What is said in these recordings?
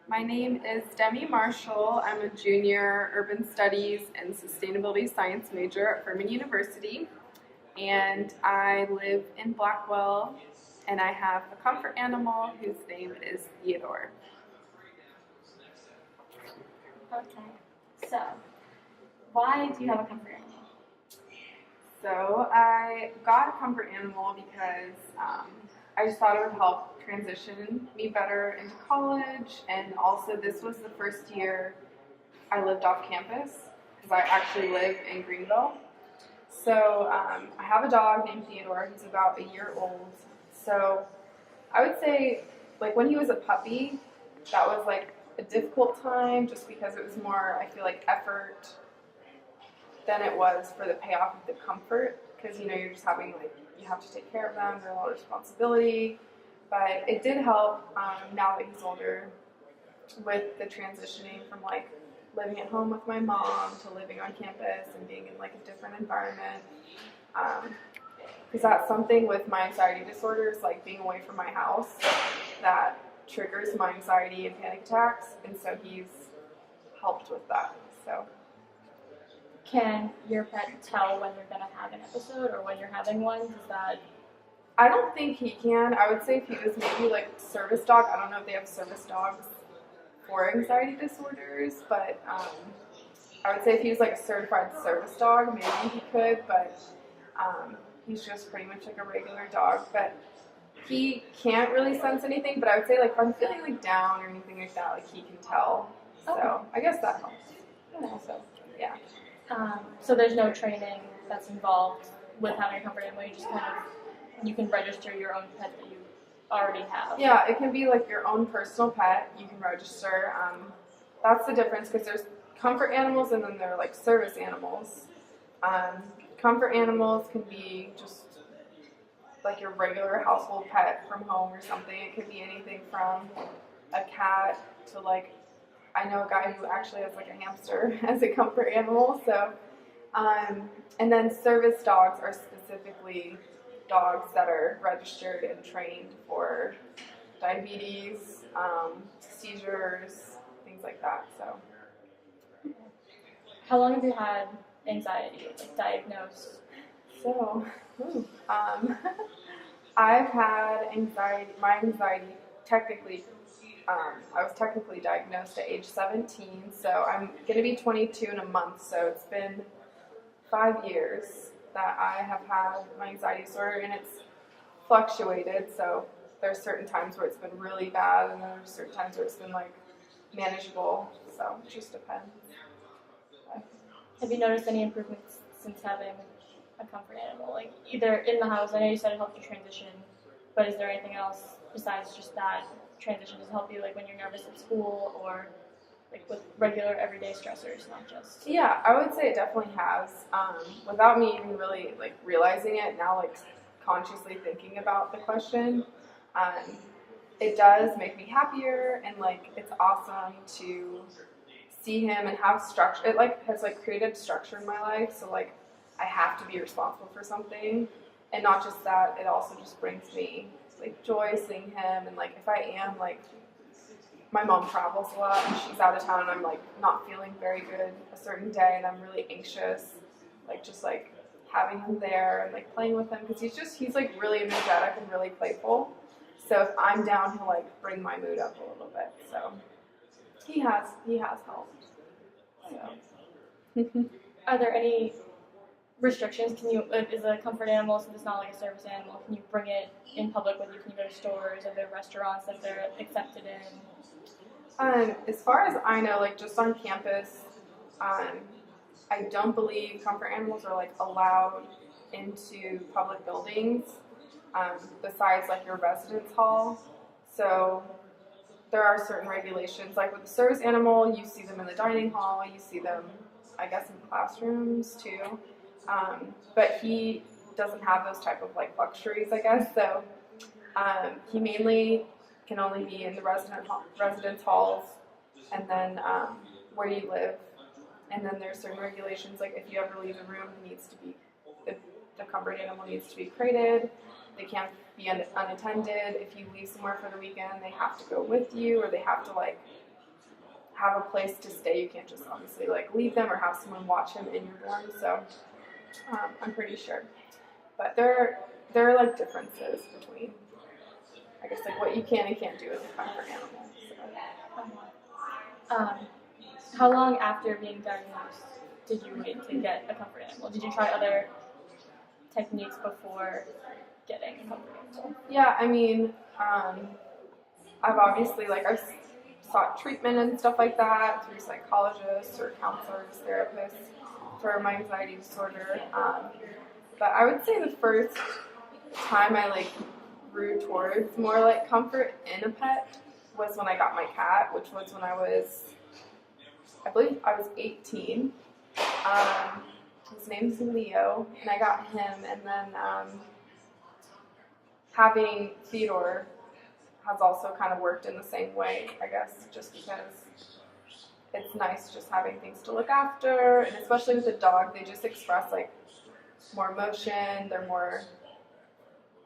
My name is Demi Marshall. I'm a junior urban studies and sustainability science major at Furman University, and I live in Blackwell, and I have a comfort animal whose name is Theodore. Okay, so why do you have a comfort animal? So I got a comfort animal because I just thought it would help transition me better into college, and also this was the first year I lived off campus because I actually live in Greenville. So I have a dog named Theodore. He's about a year old. So I would say, like when he was a puppy, that was like a difficult time just because it was more, I feel like, effort than it was for the payoff of the comfort, because you're just having, like, you have to take care of them, they're a lot of responsibility. But it did help now that he's older with the transitioning from like living at home with my mom to living on campus and being in like a different environment, because that's something with my anxiety disorders, like being away from my house, that triggers my anxiety and panic attacks, and so he's helped with that. So Can your pet tell when you're going to have an episode or when you're having one? Does that... I don't think he can. I would say if he was maybe like a service dog. I don't know if they have service dogs for anxiety disorders, but I would say if he was like a certified service dog, maybe he could, but he's just pretty much like a regular dog. But he can't really sense anything, but I would say like if I'm feeling like down or anything like that, like he can tell. Okay. So I guess that helps. Okay. So yeah. So there's no training that's involved with having a comfort animal. You just you can register your own pet that you already have. Yeah, it can be like your own personal pet. You can register. That's the difference, because there's comfort animals and then there are like service animals. Comfort animals can be just like your regular household pet from home or something. It could be anything from a cat to like, I know a guy who actually has like a hamster as a comfort animal. So, and then service dogs are specifically dogs that are registered and trained for diabetes, seizures, things like that. So, How long have you had anxiety, like diagnosed? so I've had anxiety. My anxiety technically. I was technically diagnosed at age 17, so I'm going to be 22 in a month, so it's been 5 years that I have had my anxiety disorder, and it's fluctuated, so there's certain times where it's been really bad, and then there's certain times where it's been, like, manageable, so it just depends. Have you noticed any improvements since having a comfort animal? Like either in the house, I know you said it helped you transition, but is there anything else besides just that transition to help you, like when you're nervous at school or like with regular everyday stressors, not just... Yeah, I would say it definitely has. Without me even really like realizing it now, like consciously thinking about the question, it does make me happier, and like it's awesome to see him and have structure. It like has like created structure in my life, so like I have to be responsible for something, and not just that, it also just brings me like joy seeing him. And like if I am like, my mom travels a lot and she's out of town and I'm like not feeling very good a certain day and I'm really anxious, like just like having him there and like playing with him, because he's like really energetic and really playful, so if I'm down he'll like bring my mood up a little bit, so he has helped. So Are there any restrictions? Can you, is a comfort animal, since it's not like a service animal, can you bring it in public with you? Can you go to stores? Are there restaurants that they're accepted in? As far as I know, like just on campus, I don't believe comfort animals are like allowed into public buildings, besides like your residence hall. So there are certain regulations. Like with the service animal, you see them in the dining hall, you see them, I guess, in classrooms too. But he doesn't have those type of like luxuries, I guess. So he mainly can only be in the residence halls, and then where you live. And then there's certain regulations, like if you ever leave a room, he needs to be, the comfort animal needs to be crated. They can't be unattended. If you leave somewhere for the weekend, they have to go with you, or they have to like have a place to stay. You can't just obviously like leave them or have someone watch him in your dorm. So I'm pretty sure. But there are like differences between, I guess, like what you can and can't do as a comfort animal. So. How long after being diagnosed did you wait to get a comfort animal? Did you try other techniques before getting a comfort animal? Yeah, I mean, I've obviously like I've sought treatment and stuff like that through psychologists or counselors, therapists for my anxiety disorder. But I would say the first time I like grew towards more like comfort in a pet was when I got my cat, which was when I believe I was 18. His name's Leo, and I got him, and then having Theodore has also kind of worked in the same way, I guess, just because it's nice just having things to look after, and especially with a dog, they just express like more emotion, they're more,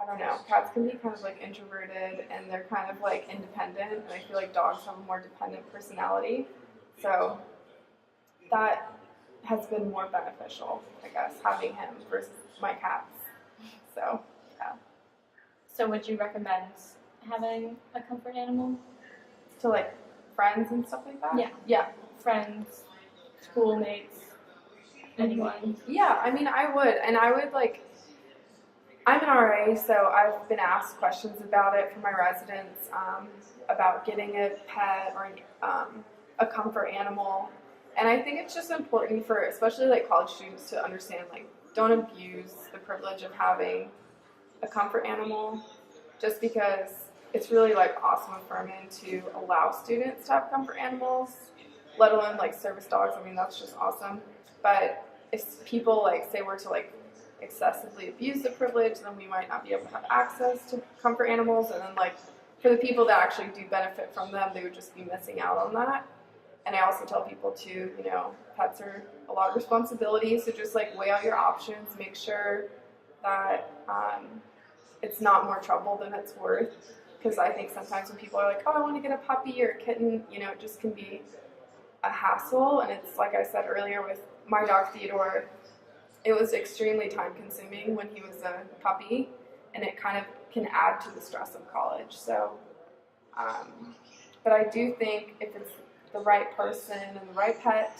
I don't know, cats can be kind of like introverted, and they're kind of like independent, and I feel like dogs have a more dependent personality, so that has been more beneficial, I guess, having him versus my cats, so, yeah. So would you recommend having a comfort animal? To like friends and stuff like that? Yeah. Yeah. Friends, schoolmates, anyone? Yeah, I mean, I would. And I would like, I'm an RA, so I've been asked questions about it from my residents about getting a pet or a comfort animal. And I think it's just important for, especially like college students, to understand like, don't abuse the privilege of having a comfort animal just because it's really like awesome of Furman to allow students to have comfort animals, let alone like service dogs. I mean, that's just awesome. But if people like say were to like excessively abuse the privilege, then we might not be able to have access to comfort animals. And then like for the people that actually do benefit from them, they would just be missing out on that. And I also tell people too, you know, pets are a lot of responsibility. So just like weigh out your options, make sure that it's not more trouble than it's worth. Because I think sometimes when people are like, oh, I want to get a puppy or a kitten, you know, it just can be a hassle. And it's like I said earlier with my dog Theodore, it was extremely time consuming when he was a puppy, and it kind of can add to the stress of college. So, but I do think if it's the right person and the right pet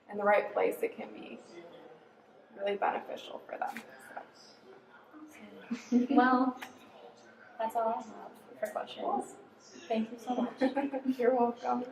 and the right place, it can be really beneficial for them. So. Well, that's all I have for questions. Thank you so much. You're welcome.